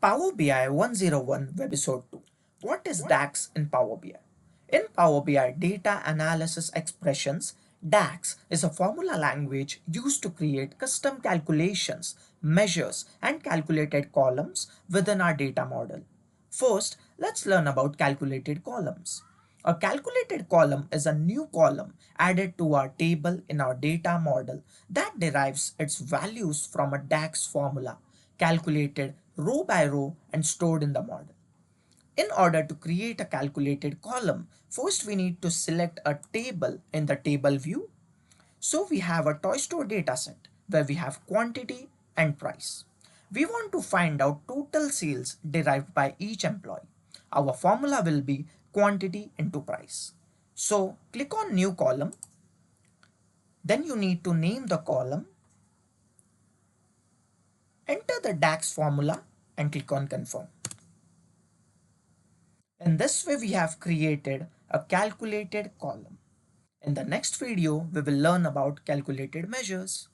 Power BI 101 Webisode 2. What is DAX in Power BI? In Power BI Data Analysis Expressions, DAX is a formula language used to create custom calculations, measures, and calculated columns within our data model. First, let's learn about calculated columns. A calculated column is a new column added to our table in our data model that derives its values from a DAX formula, calculated row by row and stored in the model. In order to create a calculated column, first we need to select a table in the table view. So we have a toy store dataset where we have quantity and price. We want to find out total sales derived by each employee. Our formula will be quantity into price. So click on new column. Then you need to name the column. Enter the DAX formula and click on confirm. In this way we have created a calculated column. In the next video, we will learn about calculated measures.